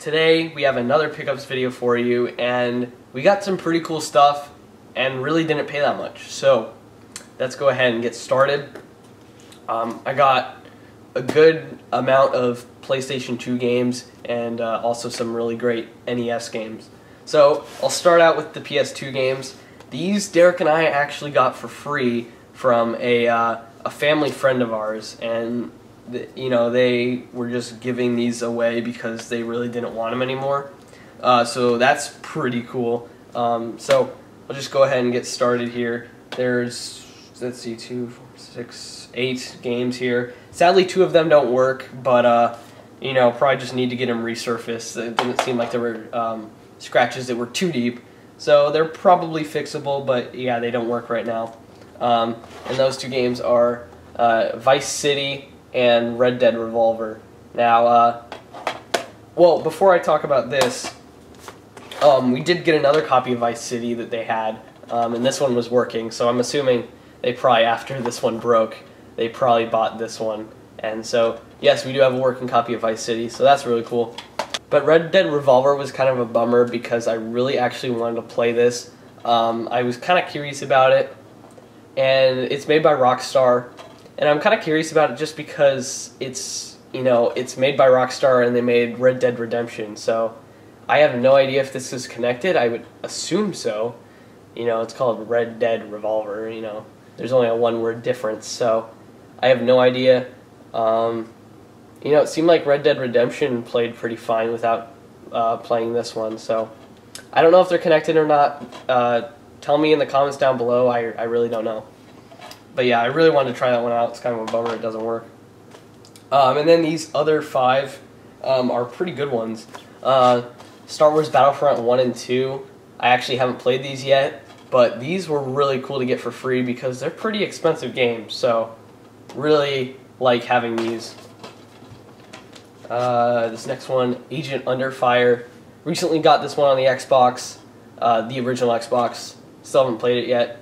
today we have another pickups video for you, and we got some pretty cool stuff and really didn't pay that much. So let's go ahead and get started. I got a good amount of PlayStation 2 games and also some really great NES games. So I'll start out with the PS2 games. These Derek and I actually got for free from a family friend of ours, and they were just giving these away because they really didn't want them anymore. So that's pretty cool. So I'll just go ahead and get started here. There's, let's see, 2, 4, 6, 8 games here. Sadly, 2 of them don't work, but probably just need to get them resurfaced. It didn't seem like there were scratches that were too deep, so they're probably fixable, but yeah, they don't work right now. And those 2 games are Vice City and Red Dead Revolver. Now, well, before I talk about this, we did get another copy of Vice City that they had, and this one was working, so I'm assuming they probably, after this one broke, they probably bought this one. And so, yes, we do have a working copy of Vice City, so that's really cool. But Red Dead Revolver was kind of a bummer because I really actually wanted to play this. I was kind of curious about it, and it's made by Rockstar. And I'm kind of curious about it just because it's made by Rockstar and they made Red Dead Redemption. So I have no idea if this is connected. I would assume so. It's called Red Dead Revolver. There's only a 1-word difference. So I have no idea. It seemed like Red Dead Redemption played pretty fine without playing this one. So I don't know if they're connected or not. Tell me in the comments down below. I really don't know. But yeah, I really wanted to try that one out. It's kind of a bummer it doesn't work. And then these other 5 are pretty good ones. Star Wars Battlefront 1 and 2. I actually haven't played these yet, but these were really cool to get for free because they're pretty expensive games. So really like having these. This next one, Agent Under Fire. Recently got this one on the Xbox, the original Xbox. Still haven't played it yet,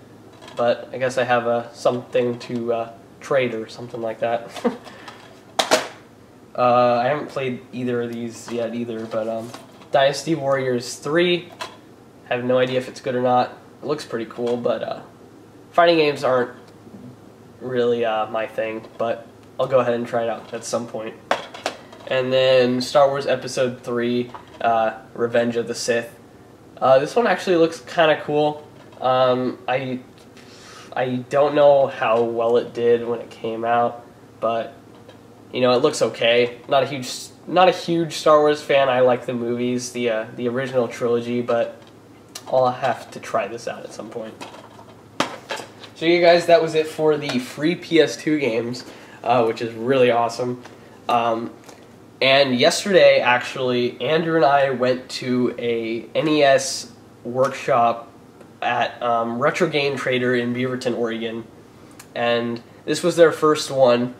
but I guess I have something to trade or something like that. I haven't played either of these yet either, but Dynasty Warriors 3, I have no idea if it's good or not. It looks pretty cool, but fighting games aren't really my thing, but I'll go ahead and try it out at some point. And then Star Wars Episode 3, Revenge of the Sith. This one actually looks kind of cool. I don't know how well it did when it came out, but it looks okay. Not a huge Star Wars fan. I like the movies, the original trilogy, but I'll have to try this out at some point. So you guys, that was it for the free PS2 games, which is really awesome. And yesterday, actually, Andrew and I went to a NES workshop at Retro Game Trader in Beaverton, Oregon. And this was their first one.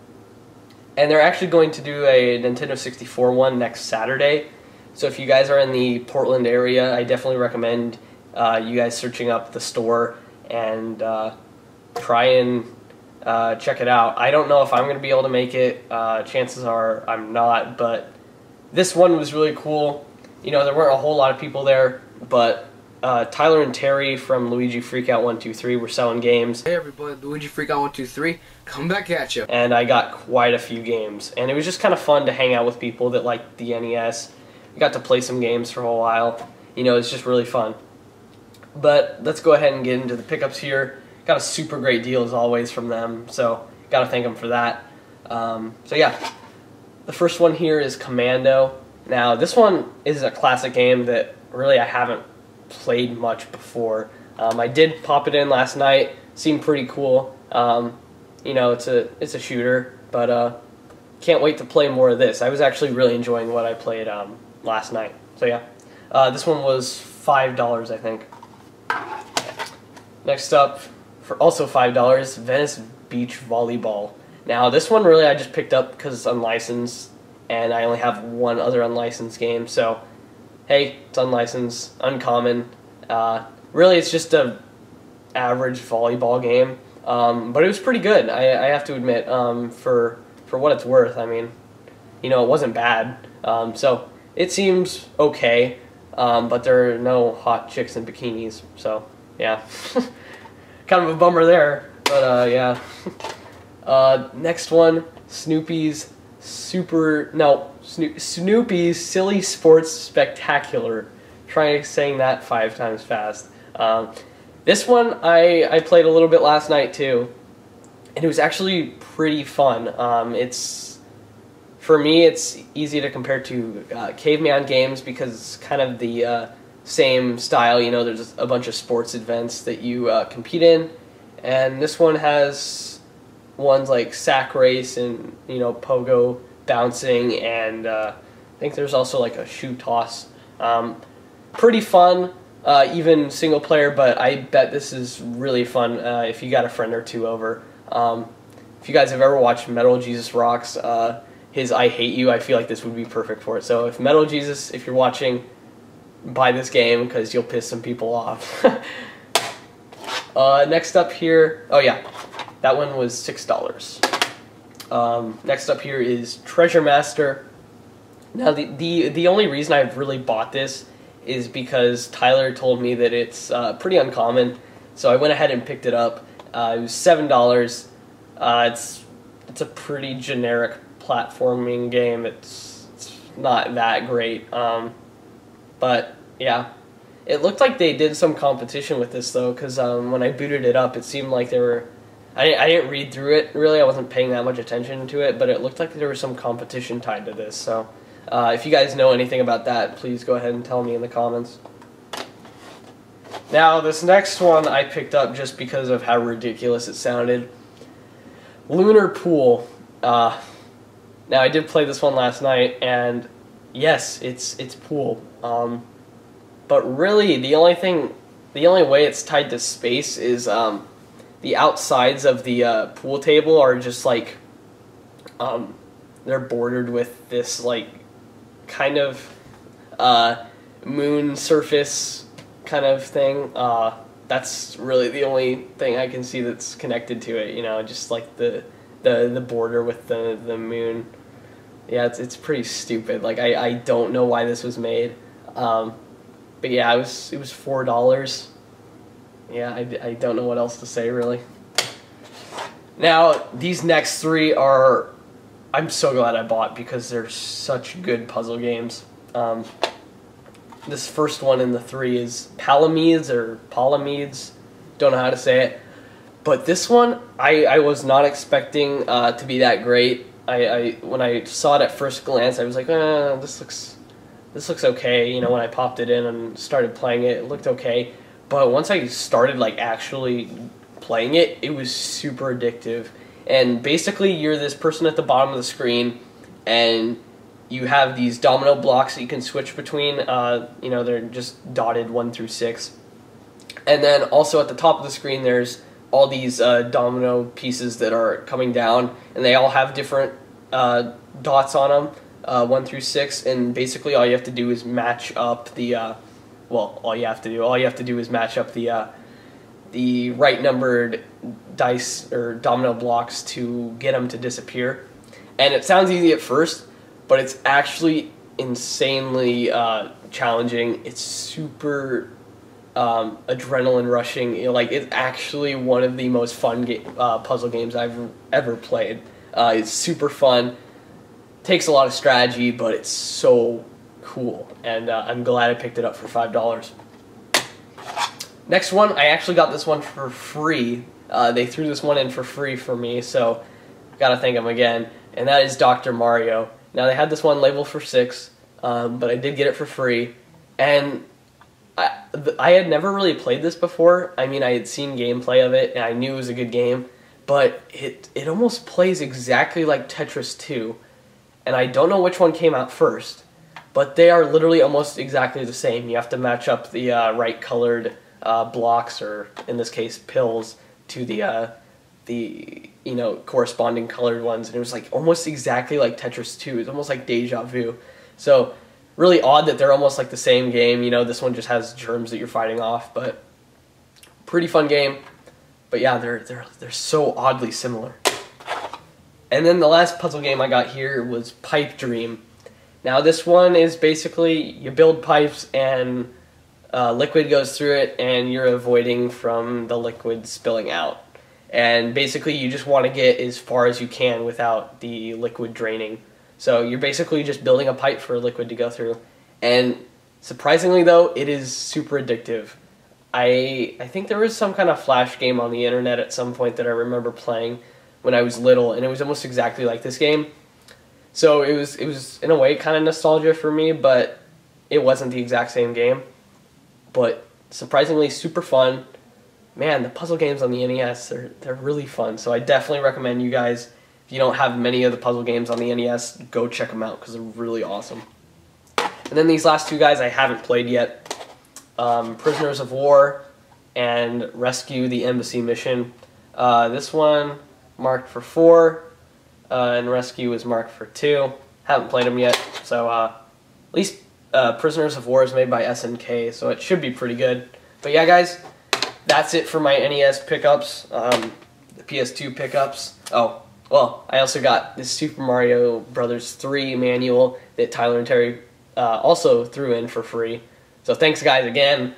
And they're actually going to do a Nintendo 64 one next Saturday. So if you guys are in the Portland area, I definitely recommend you guys searching up the store and try and check it out. I don't know if I'm going to be able to make it. Chances are I'm not, but this one was really cool. There weren't a whole lot of people there, but Tyler and Terry from Luigi Freakout 123 were selling games. Hey everybody, Luigi Freakout 123, come back at you. And I got quite a few games, and it was just kind of fun to hang out with people that liked the NES. We got to play some games for a while. It's just really fun. But let's go ahead and get into the pickups here. Got a super great deal as always from them, so gotta thank them for that. So yeah, the first one here is Commando. Now this one is a classic game that really I haven't played much before. I did pop it in last night. Seemed pretty cool. It's a shooter, but can't wait to play more of this. I was actually really enjoying what I played last night. So yeah, this one was $5, I think. Next up, for also $5, Venice Beach Volleyball. Now this one really I just picked up because it's unlicensed, and I only have one other unlicensed game. So hey, it's unlicensed, uncommon. Really, it's just a average volleyball game, but it was pretty good. I have to admit, for what it's worth. I mean, it wasn't bad. So it seems okay, but there are no hot chicks in bikinis, so yeah. Kind of a bummer there, but yeah. Next one, Snoopy's Snoopy's Silly Sports Spectacular. Try saying that 5 times fast. This one I played a little bit last night too, and it was actually pretty fun. For me, it's easy to compare to Caveman games because it's kind of the same style. You know, there's a bunch of sports events that you compete in, and this one has ones like sack race and, you know, pogo bouncing, and I think there's also like a shoe toss. Pretty fun, even single player, but I bet this is really fun if you got a friend or two over. If you guys have ever watched Metal Jesus Rocks, his I Hate You, I feel like this would be perfect for it. So if Metal Jesus, if you're watching, buy this game because you'll piss some people off. Next up here, oh yeah, that one was $6. Next up here is Treasure Master. Now the only reason I've really bought this is because Tyler told me that it's pretty uncommon, so I went ahead and picked it up. It was $7. It's a pretty generic platforming game. It's not that great, but yeah, it looked like they did some competition with this though, because when I booted it up, it seemed like they were. I didn't read through it really. I wasn't paying that much attention to it, but it looked like there was some competition tied to this. So if you guys know anything about that, please go ahead and tell me in the comments. Now this next one I picked up just because of how ridiculous it sounded. Lunar Pool. Now I did play this one last night, and yes, it's pool. But really, the only way it's tied to space is the outsides of the pool table are just like they're bordered with this like kind of moon surface kind of thing. That's really the only thing I can see that's connected to it. You know, just like the border with the moon. Yeah, it's pretty stupid. Like I don't know why this was made. But yeah, it was $4. Yeah, I don't know what else to say really. Now these next 3 are, I'm so glad I bought because they're such good puzzle games. This first one in the 3 is Palamedes or Palamedes, don't know how to say it. But this one I was not expecting to be that great. When I saw it at first glance, I was like, this looks okay. You know, when I popped it in and started playing it, it looked okay. But once I started like actually playing it, it was super addictive. And basically, you're this person at the bottom of the screen, and you have these domino blocks that you can switch between. You know, they're just dotted 1 through 6. And then also at the top of the screen, there's all these domino pieces that are coming down, and they all have different dots on them, 1 through 6. And basically, all you have to do is match up the all you have to do is match up the right numbered dice or domino blocks to get them to disappear. And it sounds easy at first, but it's actually insanely challenging. It's super adrenaline rushing. You know, like, it's actually one of the most fun puzzle games I've ever played. It's super fun. Takes a lot of strategy, but it's so cool, and I'm glad I picked it up for $5. Next one, I actually got this one for free. They threw this one in for free for me, so gotta thank them again. And that is Dr. Mario. Now they had this one labeled for $6, but I did get it for free. And I had never really played this before. I mean, I had seen gameplay of it, and I knew it was a good game, but it almost plays exactly like Tetris 2. And I don't know which one came out first, but they are literally almost exactly the same. You have to match up the right colored blocks, or in this case pills, to the corresponding colored ones, and it was like almost exactly like Tetris 2. It's almost like deja vu. So really odd that they're almost like the same game. You know, this one just has germs that you're fighting off, but pretty fun game. But yeah, they're so oddly similar. And then the last puzzle game I got here was Pipe Dream. Now this one is basically you build pipes and liquid goes through it, and you're avoiding from the liquid spilling out. And basically you just want to get as far as you can without the liquid draining. So you're basically just building a pipe for liquid to go through. And surprisingly though, it is super addictive. I think there was some kind of Flash game on the internet at some point that I remember playing when I was little, and it was almost exactly like this game. So it was in a way kind of nostalgia for me, but it wasn't the exact same game. But surprisingly super fun. Man, the puzzle games on the NES, they're really fun. So I definitely recommend you guys, if you don't have many of the puzzle games on the NES, go check them out because they're really awesome. And then these last two guys I haven't played yet. Prisoners of War and Rescue the Embassy Mission. This one marked for 4, and Rescue is marked for 2. Haven't played them yet, so at least Prisoners of War is made by SNK, so it should be pretty good. But yeah, guys, that's it for my NES pickups, the PS2 pickups. Oh, well, I also got this Super Mario Bros. 3 manual that Tyler and Terry also threw in for free. So thanks guys again.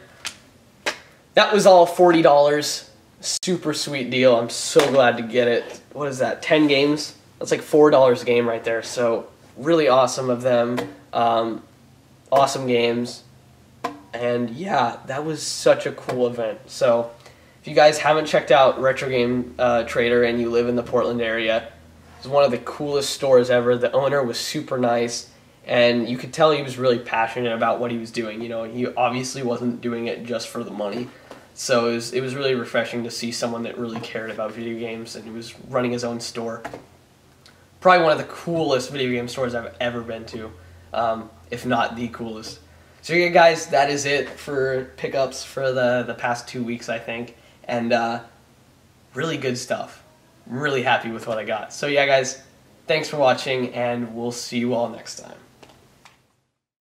That was all $40. Super sweet deal. I'm so glad to get it. What is that, 10 games? That's like $4 a game right there. So really awesome of them. Awesome games. And yeah, that was such a cool event. So if you guys haven't checked out Retro Game Trader and you live in the Portland area, it's one of the coolest stores ever. The owner was super nice. And you could tell he was really passionate about what he was doing. You know, he obviously wasn't doing it just for the money. So it was really refreshing to see someone that really cared about video games and he was running his own store. Probably one of the coolest video game stores I've ever been to, if not the coolest. So yeah, guys, that is it for pickups for the past 2 weeks, I think. And really good stuff. I'm really happy with what I got. So yeah, guys, thanks for watching, and we'll see you all next time.